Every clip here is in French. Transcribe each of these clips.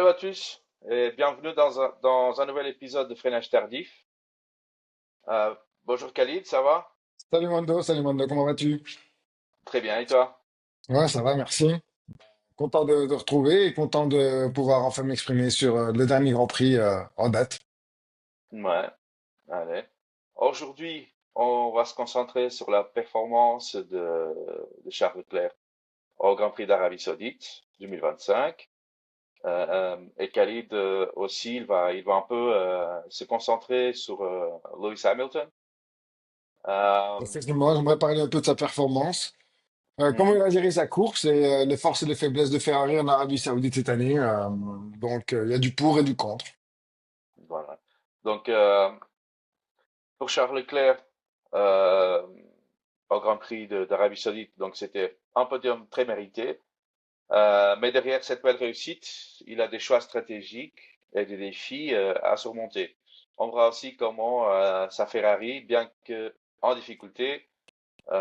Salut à tous et bienvenue dans un nouvel épisode de Freinage Tardif. Bonjour Khalid, ça va? Salut Mando, comment vas-tu? Très bien, et toi? Ouais, ça va, merci. Content de retrouver et content de pouvoir enfin m'exprimer sur le dernier Grand Prix en date. Ouais, allez. Aujourd'hui, on va se concentrer sur la performance de Charles Leclerc au Grand Prix d'Arabie Saoudite 2025. Et Khalid aussi, il va un peu se concentrer sur Lewis Hamilton. Euh, Effectivement, j'aimerais parler un peu de sa performance. Comment il mhm, a géré sa course et les forces et les faiblesses de Ferrari en Arabie Saoudite cette année. Il y a du pour et du contre. voilà. Donc, pour Charles Leclerc, euh, au Grand Prix d'Arabie Saoudite. Donc c'était un podium très mérité. Mais derrière cette belle réussite, il a des choix stratégiques et des défis à surmonter. On verra aussi comment sa Ferrari, bien que en difficulté, lui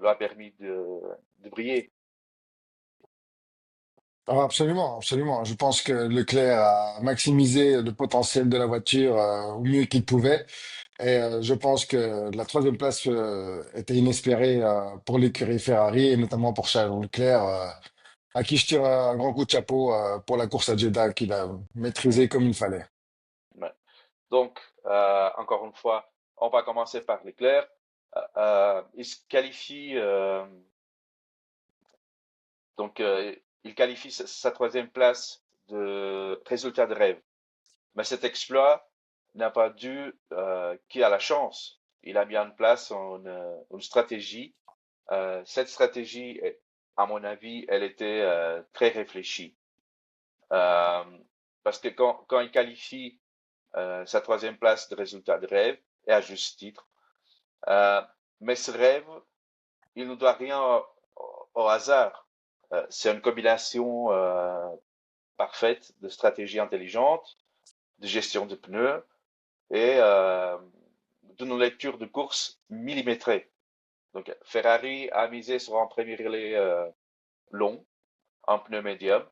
a permis de briller. Ah, absolument, absolument. Je pense que Leclerc a maximisé le potentiel de la voiture au mieux qu'il pouvait. Et je pense que la troisième place était inespérée pour l'écurie Ferrari et notamment pour Charles Leclerc, à qui je tire un grand coup de chapeau pour la course à Jeddah qu'il a maîtrisé Mhm. comme il fallait. Ouais. Donc, encore une fois, on va commencer par Leclerc. Il se qualifie donc il qualifie sa troisième place de résultat de rêve. Mais cet exploit n'a pas dû qu'il a la chance. Il a mis en place une stratégie. Cette stratégie, à mon avis, elle était très réfléchie. Euh, Parce que quand il qualifie sa troisième place de résultat de rêve, et à juste titre, euh, mais ce rêve, il ne doit rien au hasard. C'est une combination parfaite de stratégie intelligente, de gestion de pneus et d'une lecture de course millimétrée. Donc Ferrari a misé sur un premier relais long, un pneu médium,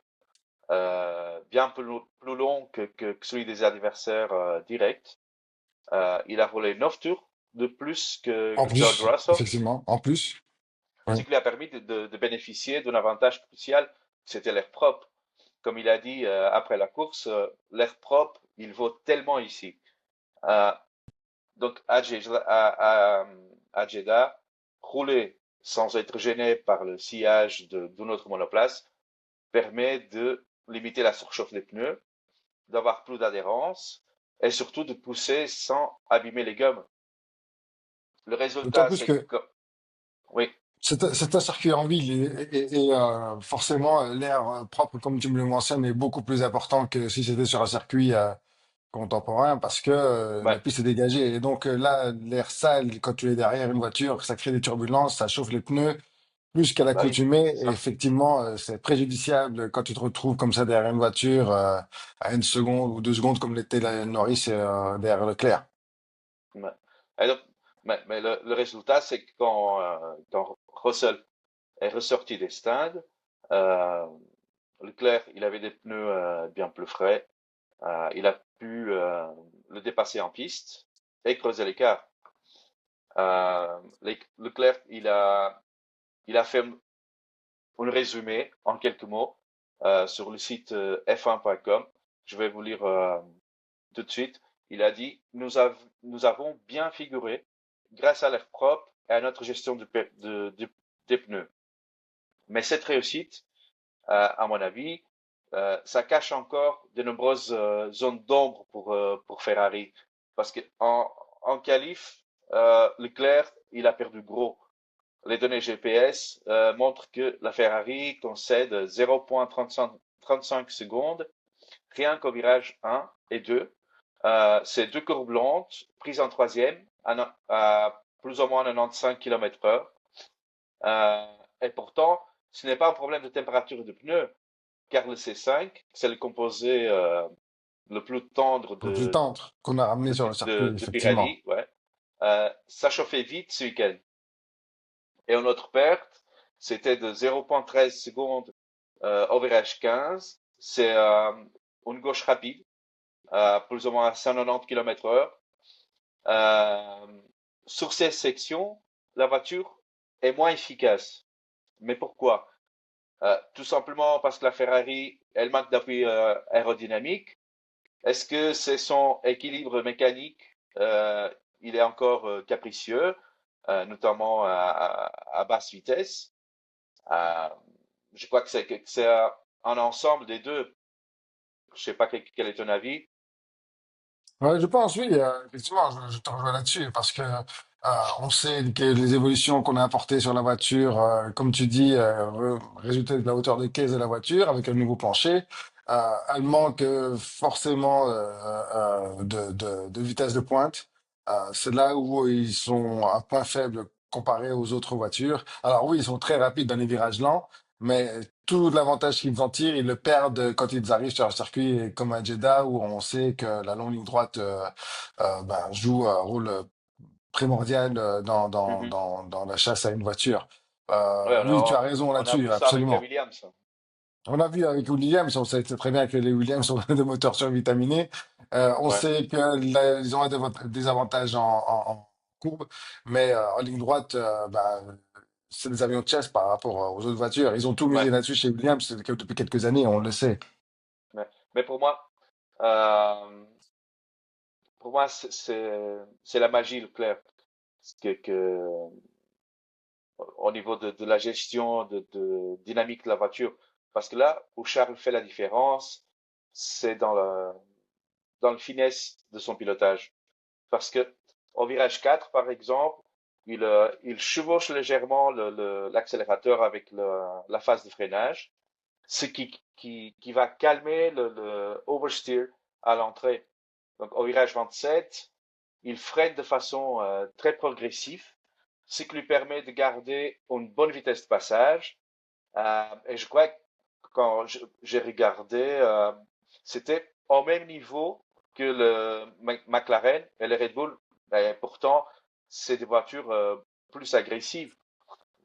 bien plus long que celui des adversaires directs. Il a roulé 9 tours de plus En que George plus, Russell, effectivement, en plus. ce Oui. qui lui a permis de bénéficier d'un avantage crucial, c'était l'air propre. Comme il a dit après la course, l'air propre, il vaut tellement ici. Euh, donc à Jeddah, rouler sans être gêné par le sillage de notre monoplace permet de limiter la surchauffe des pneus, d'avoir plus d'adhérence et surtout de pousser sans abîmer les gommes. Le D'autant résultat, plus c'est que que, oui, c'est un circuit en ville et forcément l'air propre, comme tu me le mentionnes, est beaucoup plus important que si c'était sur un circuit contemporain parce que la ouais, piste est dégagée. Et donc là, l'air sale, quand tu es derrière une voiture, ça crée des turbulences, ça chauffe les pneus plus qu'à bah oui, l'accoutumée. Et ça, effectivement, c'est préjudiciable quand tu te retrouves comme ça derrière une voiture à une seconde ou deux secondes comme l'était Norris derrière Leclerc. ouais. Et donc, mais le résultat, c'est que quand Russell est ressorti des stades, euh, Leclerc, il avait des pneus bien plus frais. Il a pu le dépasser en piste et creuser l'écart. Leclerc, il a fait un résumé en quelques mots sur le site f1.com. Je vais vous lire tout de suite. Il a dit, nous avons bien figuré grâce à l'air propre et à notre gestion des pneus. Mais cette réussite, à mon avis, ça cache encore de nombreuses zones d'ombre pour Ferrari. Parce que en qualif, Leclerc, il a perdu gros. Les données GPS montrent que la Ferrari concède 0,35 secondes rien qu'au virage 1 et 2. C'est deux courbes lentes prises en troisième à plus ou moins 95 km/h. Et pourtant, ce n'est pas un problème de température de pneus, car le C5, c'est le composé le plus tendre Le plus tendre qu'on a ramené sur le circuit, de effectivement. Pirelli. Ouais. Ça chauffait vite ce week-end. Et en autre perte, c'était de 0,13 secondes au virage 15. C'est une gauche rapide, plus ou moins à 190 km/h. Euh, sur ces sections, la voiture est moins efficace. Mais pourquoi? Tout simplement parce que la Ferrari, elle manque d'appui aérodynamique. Est-ce que c'est son équilibre mécanique? Il est encore capricieux, notamment à basse vitesse. Euh, je crois que c'est un ensemble des deux. Je sais pas quel est ton avis. Ouais, je pense, oui, effectivement, je te rejoins là-dessus, parce que on sait que les évolutions qu'on a apportées sur la voiture, comme tu dis, résultat de la hauteur de caisse de la voiture avec un nouveau plancher, elle manque forcément de vitesse de pointe. C'est là où ils sont un point faible comparé aux autres voitures. Alors oui, ils sont très rapides dans les virages lents, mais tout l'avantage qu'ils en tirent, ils le perdent quand ils arrivent sur un circuit comme à Jeddah, où on sait que la longue ligne droite ben, joue un rôle primordial Mhm. dans la chasse à une voiture. Ouais, Oui, tu as raison on a là-dessus, vu ça avec la absolument. Williams. On a vu avec Williams, on sait très bien que les Williams sont des moteurs survitaminés. On Ouais, sait que ils ont des avantages en courbe, mais en ligne droite, ben, c'est des avions de chasse par rapport aux autres voitures. Ils ont tout ouais, misé là-dessus chez Williams depuis quelques années, on le sait. ouais. Mais euh, pour moi, c'est la magie, Leclerc, au niveau de la gestion de dynamique de la voiture. Parce que là où Charles fait la différence, c'est dans le finesse de son pilotage. Parce que au virage 4, par exemple, il chevauche légèrement l'accélérateur avec la phase de freinage, ce qui va calmer le oversteer à l'entrée. Donc au virage 27, il freine de façon très progressive, ce qui lui permet de garder une bonne vitesse de passage. Et je crois que quand j'ai regardé, c'était au même niveau que le McLaren et le Red Bull. Et pourtant, c'est des voitures plus agressives.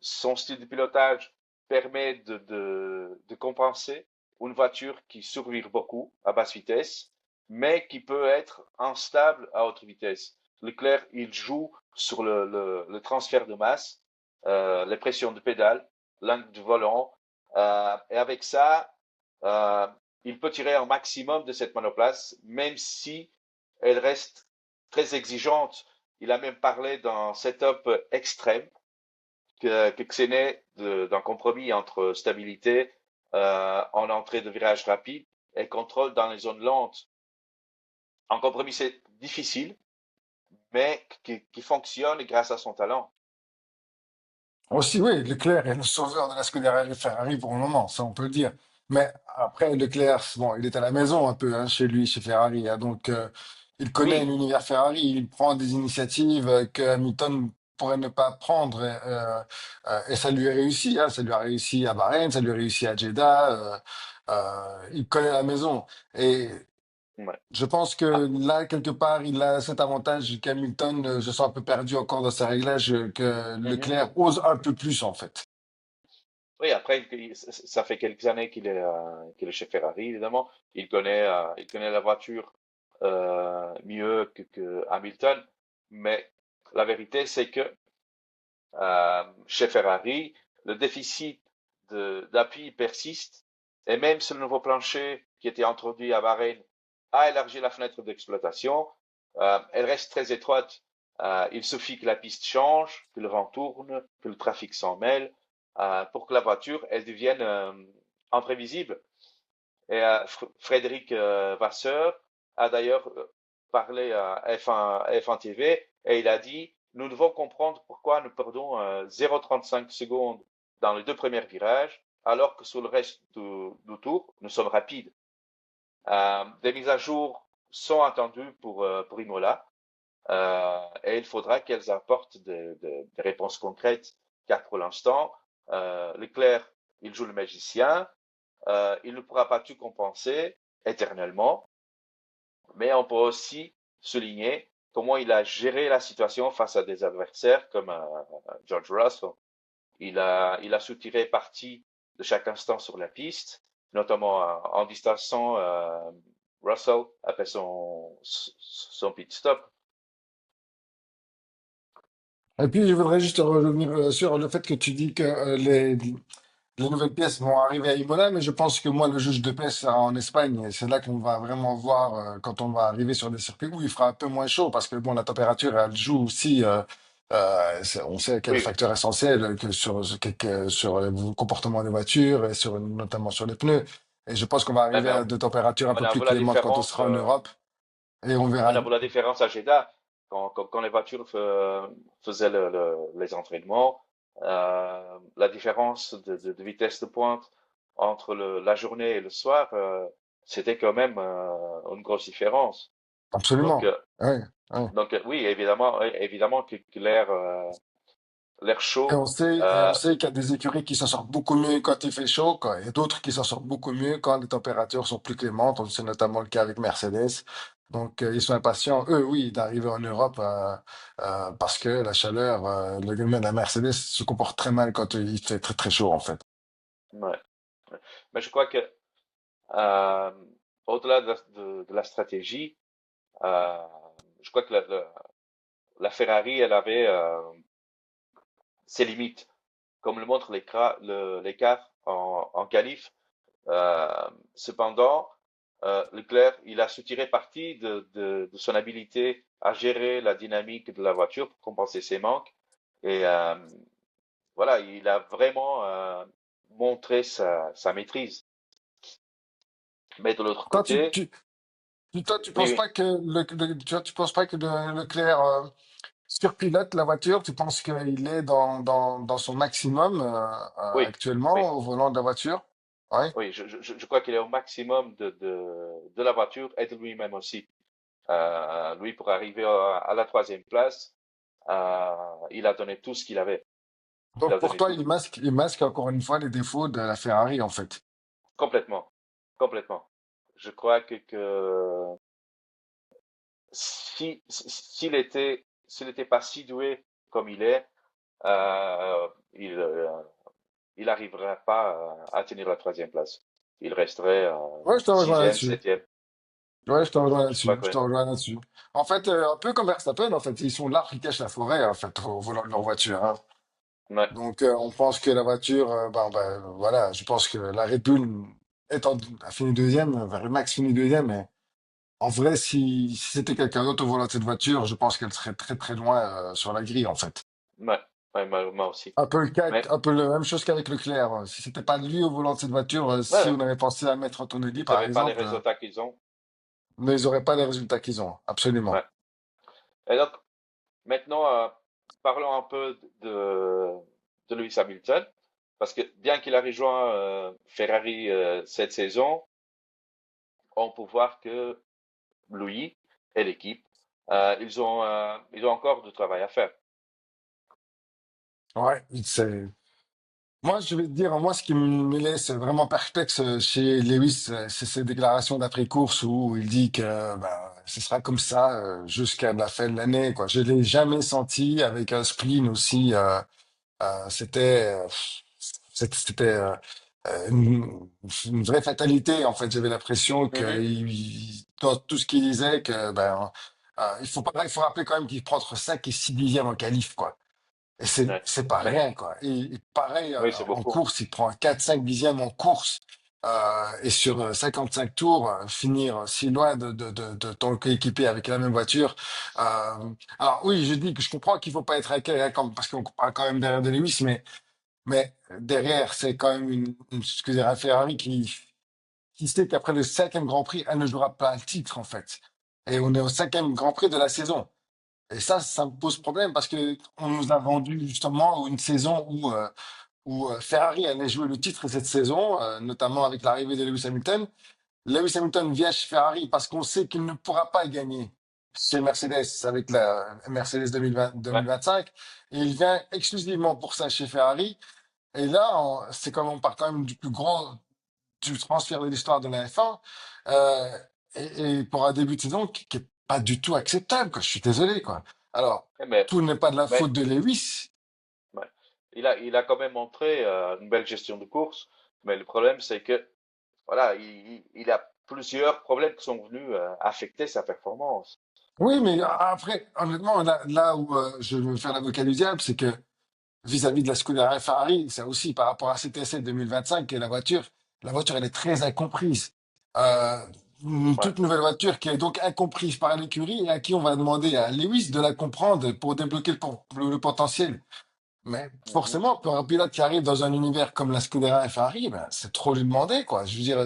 Son style de pilotage permet de compenser une voiture qui survire beaucoup à basse vitesse, mais qui peut être instable à haute vitesse. Leclerc, il joue sur le transfert de masse, les pressions de pédale, l'angle du volant, et avec ça, euh, il peut tirer un maximum de cette monoplace, même si elle reste très exigeante. Il a même parlé d'un setup extrême que c'est né d'un compromis entre stabilité en entrée de virage rapide et contrôle dans les zones lentes. Un compromis c'est difficile, mais qui fonctionne grâce à son talent. Aussi, oui, Leclerc est le sauveur de la Scuderia Ferrari pour le moment, ça on peut le dire. Mais après, Leclerc, bon, il est à la maison un peu hein, chez lui, chez Ferrari, hein, donc il connaît Oui, l'univers Ferrari, il prend des initiatives que Hamilton pourrait ne pas prendre, et ça lui a réussi, hein, ça lui a réussi à Bahreïn, ça lui a réussi à Jeddah, il connaît la maison. Et ouais. je pense que Ah, là, quelque part, il a cet avantage qu'Hamilton, je sens un peu perdu encore dans ses réglages, que mhm. Leclerc ose un peu plus, en fait. Oui, après, ça fait quelques années qu'il est chez Ferrari, évidemment. Il connaît la voiture mieux que Hamilton, mais la vérité, c'est que chez Ferrari, le déficit d'appui persiste et même si le nouveau plancher qui était introduit à Bahreïn a élargi la fenêtre d'exploitation, elle reste très étroite. Il suffit que la piste change, que le vent tourne, que le trafic s'en mêle, pour que la voiture elle devienne imprévisible. Et Frédéric Vasseur a d'ailleurs parlé à F1 TV et il a dit, nous devons comprendre pourquoi nous perdons 0,35 secondes dans les deux premiers virages, alors que sur le reste du tour, nous sommes rapides. Des mises à jour sont attendues pour Imola et il faudra qu'elles apportent des réponses concrètes, car pour l'instant, Leclerc, il joue le magicien, il ne pourra pas tout compenser éternellement, mais on peut aussi souligner comment il a géré la situation face à des adversaires comme George Russell. Il a su tirer parti de chaque instant sur la piste, notamment en distançant Russell après son pit stop. Et puis, je voudrais juste revenir sur le fait que tu dis que les nouvelles pièces vont arriver à Imola, mais je pense que moi, le juge de paix sera en Espagne. Et c'est là qu'on va vraiment voir quand on va arriver sur des circuits où il fera un peu moins chaud, parce que bon, la température, elle joue aussi. On sait quel Oui, facteur essentiel que sur le comportement des voitures et notamment sur les pneus. Et je pense qu'on va mais arriver à des températures un on peu a plus vu la clémentes quand on différence. sera en Europe. Et on On verra. a vu la différence à Jeddah quand les voitures faisaient les entraînements. La différence de vitesse de pointe entre la journée et le soir, c'était quand même une grosse différence. Donc, Absolument. Ouais, ouais. oui, évidemment que l'air Et chaud, on sait qu'il y a des écuries qui s'en sortent beaucoup mieux quand il fait chaud, quoi, et d'autres qui s'en sortent beaucoup mieux quand les températures sont plus clémentes. C'est notamment le cas avec Mercedes. Donc, ils sont impatients, eux, oui, d'arriver en Europe parce que la chaleur, la Mercedes se comporte très mal quand il fait très très chaud, en fait. ouais. Mais je crois que euh, au-delà de la stratégie, euh, je crois que la Ferrari, elle avait ses limites, comme le montre l'écart en qualif. Cependant, Leclerc, il a su tirer parti de son habilité à gérer la dynamique de la voiture pour compenser ses manques. Et voilà, il a vraiment montré sa maîtrise. Mais de l'autre Toi, côté, tu oui, penses oui, pas que tu penses pas que Leclerc surpilote la voiture? Tu penses qu'il est dans son maximum oui, oui, actuellement au volant de la voiture? Ouais. oui, je crois qu'il est au maximum de la voiture et de lui-même aussi. Lui, pour arriver à la troisième place, il a donné tout ce qu'il avait. Il Donc a pour donné toi, tout. il masque encore une fois les défauts de la Ferrari en fait. Complètement. Complètement. Je crois que s'il était pas si doué comme il est, euh, il, euh, il arriverait pas à tenir la troisième place. Il resterait Ouais, je te rejoins sixième, là-dessus. septième. Ouais, je te rejoins Je crois là-dessus. Je te que, rejoins là-dessus. En fait, un peu comme Verstappen, en fait, ils sont l'arbre qui cache la forêt en fait au volant de leur voiture, hein. ouais, Donc on pense que la voiture, voilà, je pense que la Red Bull a fini deuxième, Max finit deuxième, mais en vrai, si c'était quelqu'un d'autre au volant de cette voiture, je pense qu'elle serait très très loin sur la grille en fait. ouais, ouais, moi aussi. Mais Un peu la même chose qu'avec Leclerc. Si c'était pas lui au volant de cette voiture, ouais, si ouais, on avait pensé à mettre Antonelli, ils par n'avaient pas les exemple, résultats qu'ils ont. mais ils n'auraient pas les résultats qu'ils ont. Ouais. Absolument. Et donc, maintenant, parlons un peu de Lewis Hamilton, parce que bien qu'il a rejoint Ferrari cette saison, on peut voir que lui et l'équipe, ils ont encore du travail à faire. Ouais, moi, je vais te dire, moi, ce qui me laisse vraiment perplexe chez Lewis, c'est ses déclarations d'après-course où il dit que ce sera comme ça jusqu'à la fin de l'année, quoi. Je l'ai jamais senti avec un spleen aussi. C'était c'était une vraie fatalité en fait. J'avais l'impression que Mhm. dans tout ce qu'il disait que il faut rappeler quand même qu'il prend entre 5 et 6 dixièmes en qualif quoi. Et Ouais. c'est pas Mais rien quoi. Et pareil oui, c'est en beaucoup. course, il prend 4-5 dixièmes en course. Et sur 55 tours, finir si loin de ton coéquipier avec la même voiture. Alors oui, je dis que je comprends qu'il faut pas être inquiet hein, parce qu'on parle quand même derrière de Lewis, mais derrière, c'est quand même excusez, un Ferrari qui sait qu'après le cinquième Grand Prix, elle ne jouera pas un titre, en fait. Et on est au cinquième Grand Prix de la saison. Et ça me pose problème parce que on nous a vendu justement une saison où Ferrari allait jouer le titre cette saison, notamment avec l'arrivée de Lewis Hamilton. Lewis Hamilton vient chez Ferrari parce qu'on sait qu'il ne pourra pas gagner chez Mercedes avec la Mercedes 2020, Ouais. 2025. Et il vient exclusivement pour ça chez Ferrari. Et là, c'est comme on part quand même du plus grand du transfert de l'histoire de la F1 euh, et pour un début de saison qui est pas du tout acceptable, quoi. Je suis désolé, quoi. Alors, Mais, tout n'est pas de la mais faute de Lewis. ouais. Il a quand même montré une belle gestion de course. Mais le problème, c'est que voilà, plusieurs problèmes qui sont venus affecter sa performance. Oui, mais après, honnêtement, là où je veux faire l'avocat du diable, c'est que vis-à-vis de la Scuderia Ferrari, c'est aussi par rapport à CTC 2025 que la voiture, elle est très incomprise. Euh, une Ouais. toute nouvelle voiture qui est donc incomprise par l'écurie et à qui on va demander à Lewis de la comprendre pour débloquer le potentiel. Mais Mhm. forcément, pour un pilote qui arrive dans un univers comme la Scuderia Ferrari, ben, c'est trop lui demander, quoi. Je veux dire,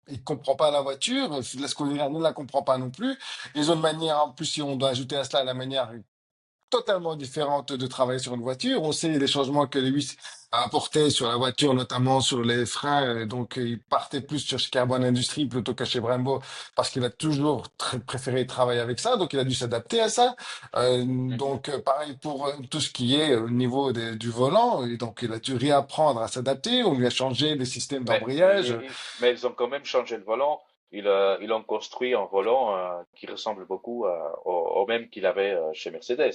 il comprend pas la voiture, la Scuderia ne la comprend pas non plus. Ils ont une manière, en plus, si on doit ajouter à cela la manière totalement différente de travailler sur une voiture. On sait les changements que Lewis a apportés sur la voiture, notamment sur les freins. Donc, il partait plus sur chez Carbon Industries plutôt que chez Brembo parce qu'il a toujours préféré travailler avec ça. Donc, il a dû s'adapter à ça. Mhm. Pareil pour tout ce qui est au niveau du volant. Et donc, il a dû réapprendre à s'adapter. On lui a changé les systèmes d'embrayage. Mais ils ont quand même changé le volant. Ils ont construit un volant qui ressemble beaucoup au même qu'il avait chez Mercedes.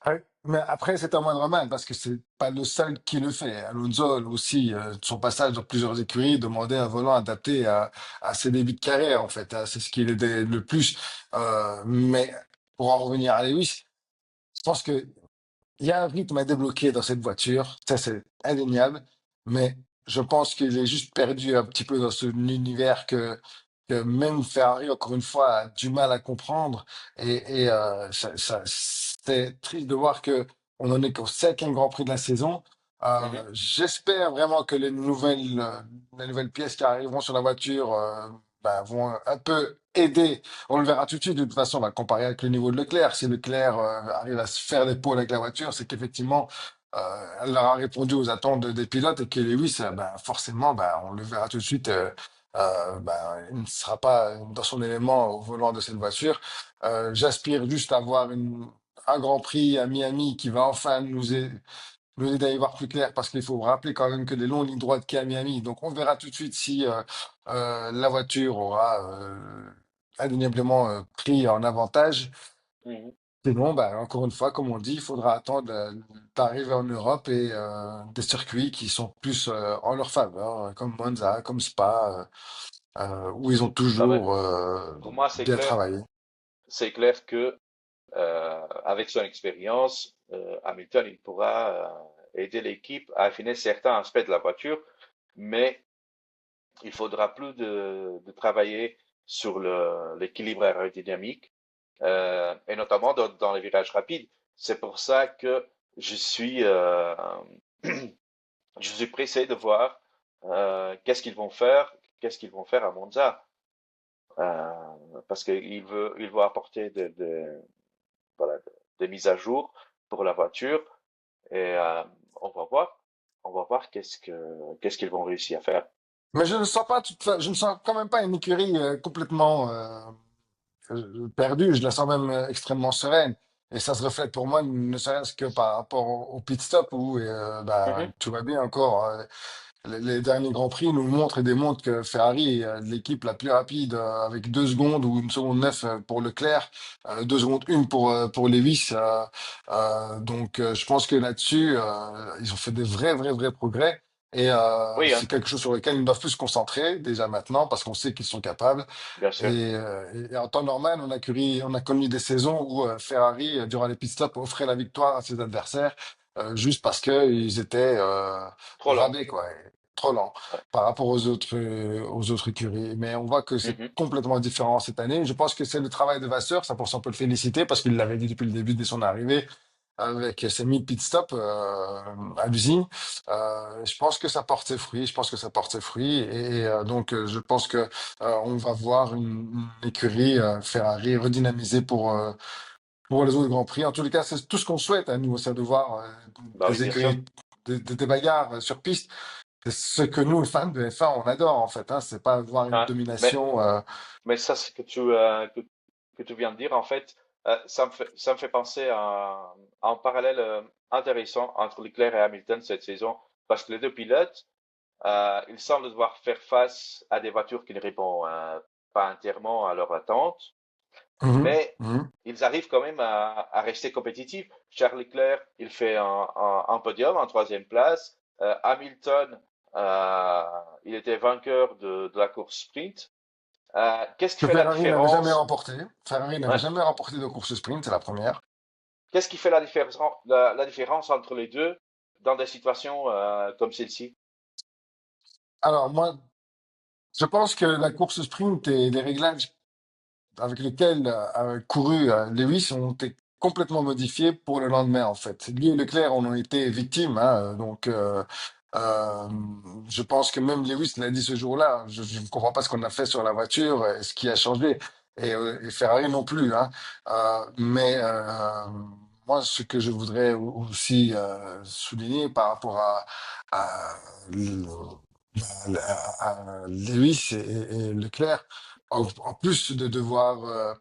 Ouais. Mais après, c'est un moindre mal parce que c'est pas le seul qui le fait. Alonso aussi, son passage dans plusieurs écuries, demandait un volant adapté à ses débuts de carrière, en fait, hein. C'est ce qui l'aidait le plus. Mais pour en revenir à Lewis, je pense que il y a un rythme à débloquer dans cette voiture, ça c'est indéniable, mais je pense qu'il est juste perdu un petit peu dans ce univers que même Ferrari, encore une fois, a du mal à comprendre. C'est triste de voir que on en est qu'au cinquième Grand Prix de la saison. Mhm. J'espère vraiment que les nouvelles pièces qui arriveront sur la voiture ben, vont un peu aider. On le verra tout de suite. De toute façon, on va comparer avec le niveau de Leclerc. Si Leclerc arrive à se faire l'épaule avec la voiture, c'est qu'effectivement, elle aura répondu aux attentes des pilotes et que Lewis, ben, forcément, ben, on le verra tout de suite. Ben, il ne sera pas dans son élément au volant de cette voiture. J'aspire juste à avoir un Grand Prix à Miami qui va enfin nous aider à y voir plus clair parce qu'il faut rappeler quand même que les longues lignes droites qu'il y a à Miami. Donc on verra tout de suite si la voiture aura indéniablement pris en avantage. Mhm. Sinon, bah, encore une fois, comme on dit, il faudra attendre d'arriver en Europe et des circuits qui sont plus en leur faveur, comme Monza, comme Spa, où ils ont Ah ben, toujours pour moi, bien travaillé. c'est clair que avec son expérience, Hamilton, il pourra aider l'équipe à affiner certains aspects de la voiture, mais il faudra plus de travailler sur l'équilibre aérodynamique, et notamment dans les virages rapides. C'est pour ça que je suis, euh, je suis pressé de voir qu'est-ce qu'ils vont faire à Monza, parce qu'il veut apporter voilà, des mises à jour pour la voiture et on va voir, on va voir qu'est-ce qu'ils vont réussir à faire. Mais je ne sens quand même pas une écurie complètement perdue. Je la sens même extrêmement sereine. Et ça se reflète pour moi, ne serait-ce que par rapport au pit stop où bah, Mhm. tout va bien encore. Les derniers Grands Prix nous montrent et démontrent que Ferrari est l'équipe la plus rapide avec 2 secondes ou 1 seconde 9 pour Leclerc, 2 secondes 1 pour Lewis. Je pense que là-dessus, ils ont fait des vrais progrès. Et Oui, hein, c'est quelque chose sur lequel ils doivent plus se concentrer déjà maintenant parce qu'on sait qu'ils sont capables. bien sûr. Et en temps normal, on a connu des saisons où Ferrari, durant les pit stops, offrait la victoire à ses adversaires juste parce qu'ils étaient Trop lent. rabais, quoi, et trop lents Ouais. par rapport aux autres écuries. Mais on voit que c'est Mhm. complètement différent cette année. Je pense que c'est le travail de Vasseur, ça pour ça on peut le féliciter parce qu'il l'avait dit depuis le début de son arrivée avec ses 1000 pit stops à l'usine. Je pense que ça porte ses fruits. Je pense que ça porte ses fruits. Je pense que on va voir une écurie Ferrari redynamisée pour les autres Grands Prix. En tous les cas, c'est tout ce qu'on souhaite à nous, c'est de voir Bah oui, des bien sûr. écuries, des bagarres sur piste. C'est ce que nous, fans de F1, on adore en fait. Hein. C'est pas voir une Hein. Mais, domination. mais ça, ce que tu viens de dire, en fait, ça me fait penser à un parallèle intéressant entre Leclerc et Hamilton cette saison, parce que les deux pilotes, ils semblent devoir faire face à des voitures qui ne répondent pas entièrement à leurs attentes, Mhm, mais mhm. ils arrivent quand même à rester compétitifs. Charles Leclerc, il fait un podium en troisième place. Hamilton Euh, il était vainqueur de la course sprint. Qu'est-ce qui Que fait la Ferrari n'avait jamais différence? remporté. Ferrari n'avait Ouais. jamais remporté de course sprint, c'est la première. Qu'est-ce qui fait la différence entre les deux dans des situations comme celle-ci? Alors, moi, je pense que la course sprint et les réglages avec lesquels a couru Lewis ont été complètement modifiés pour le lendemain, en fait. Lui et Leclerc en ont été victimes, hein, donc euh, je pense que même Lewis l'a dit ce jour-là. Je ne comprends pas ce qu'on a fait sur la voiture et ce qui a changé. Et Ferrari non plus, hein. Moi, ce que je voudrais aussi souligner par rapport à, le- à Lewis et Leclerc, en plus de devoir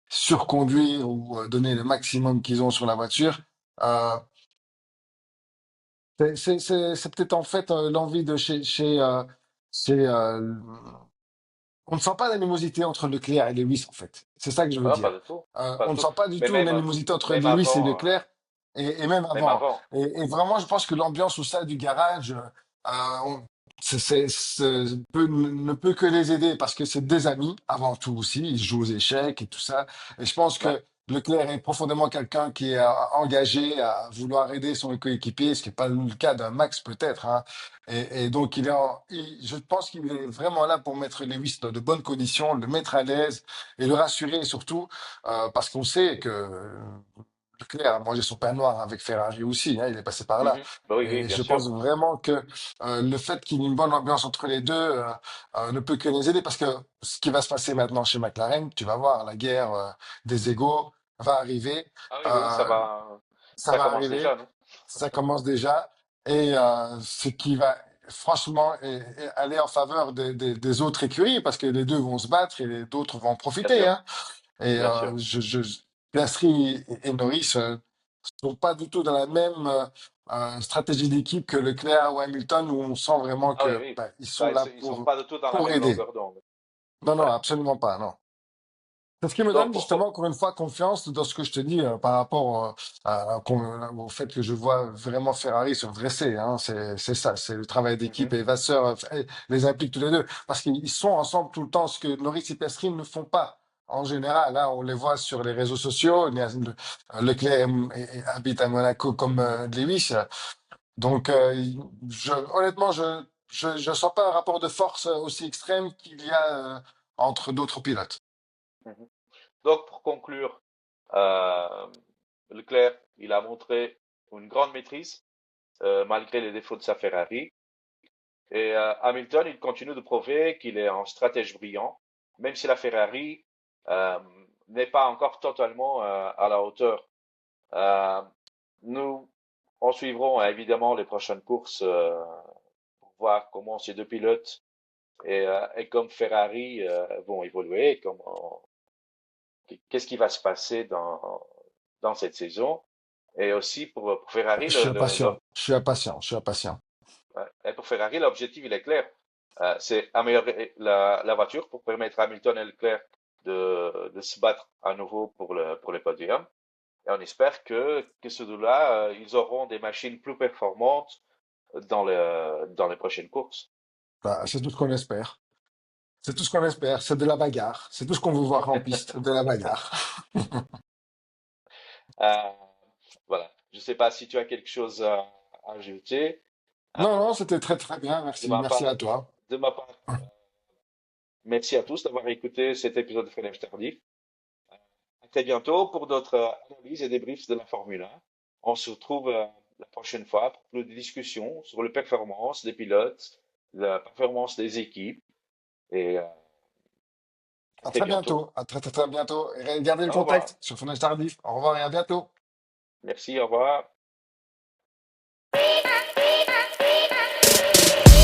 surconduire ou donner le maximum qu'ils ont sur la voiture, euh, c'est peut-être en fait l'envie de chez on ne sent pas d'animosité entre Leclerc et Lewis, en fait. C'est ça que je veux Ah, pas dire. du tout. Pas On du ne tout. sent pas du Mais tout une même, animosité entre même Lewis et avant, Leclerc, et même même avant. avant. Et vraiment, je pense que l'ambiance au sein du garage on- ne peut que les aider parce que c'est des amis, avant tout aussi. Ils jouent aux échecs et tout ça. Et je pense Ouais. que Leclerc est profondément quelqu'un qui est engagé à vouloir aider son coéquipier, ce qui n'est pas le cas d'un Max peut-être, hein. Et donc, je pense qu'il est vraiment là pour mettre Lewis dans de bonnes conditions, le mettre à l'aise et le rassurer surtout, parce qu'on sait que Leclerc a mangé son pain noir avec Ferrari aussi, hein, il est passé par là. Mhm. Bah oui, oui, Et bien je pense sûr. vraiment que le fait qu'il y ait une bonne ambiance entre les deux ne peut que les aider, parce que ce qui va se passer maintenant chez McLaren, tu vas voir, la guerre des égos va arriver. Ah oui, oui, Euh, Ça ça va commence arriver, déjà, non? ça commence déjà, et ce qui va franchement aller en faveur des autres écuries, parce que les deux vont se battre et les d'autres vont en Bien profiter, sûr, hein. Et bien sûr. Piastri et Norris sont pas du tout dans la même stratégie d'équipe que Leclerc ou Hamilton, où on sent vraiment Ah oui, que oui. bah, ils sont Bah, là ils sont pas du tout dans la pour même aider. longueur d'onde. Non, non, Ouais. absolument pas, non. C'est ce qui me Donc, donne justement encore une fois confiance dans ce que je te dis par rapport au fait que je vois vraiment Ferrari se dresser, hein. C'est ça, c'est le travail d'équipe mhm, et Vasseur les implique tous les deux parce qu'ils sont ensemble tout le temps, ce que Norris et Piastri ne font pas. En général, hein, on les voit sur les réseaux sociaux. Leclerc habite à Monaco comme Lewis. Donc, honnêtement, je sens pas un rapport de force aussi extrême qu'il y a entre d'autres pilotes. mhm. Donc, pour conclure, euh, Leclerc, il a montré une grande maîtrise malgré les défauts de sa Ferrari. Et Hamilton, il continue de prouver qu'il est un stratège brillant, même si la Ferrari euh, n'est pas encore totalement à la hauteur. Euh, nous, on suivrons évidemment les prochaines courses pour voir comment ces deux pilotes et comme Ferrari vont évoluer, qu'est-ce qui va se passer dans cette saison. Et aussi pour Ferrari, Je suis impatient, je suis impatient, je suis impatient. ouais, et pour Ferrari, l'objectif, il est clair. C'est améliorer la voiture pour permettre à Hamilton et Leclerc de se battre à nouveau pour le podium. Et on espère que ce deux-là, ils auront des machines plus performantes dans les prochaines courses. Bah, c'est tout ce qu'on espère. C'est tout ce qu'on espère. C'est de la bagarre. C'est tout ce qu'on veut voir en piste, de la bagarre. Euh, voilà. Je ne sais pas si tu as quelque chose à ajouter. Euh, Non, non, c'était très très bien. de Merci. ma Merci part, à toi. de ma part, merci à tous d'avoir écouté cet épisode de French Tardif. À très bientôt pour d'autres analyses et débriefs de la Formule 1. On se retrouve la prochaine fois pour plus de discussions sur les performances des pilotes, la performance des équipes et à À très très bientôt. bientôt. À très très très bientôt. Et gardez le Au revoir. contact sur Fenêtre Tardif. Au revoir et à bientôt. Merci, au revoir.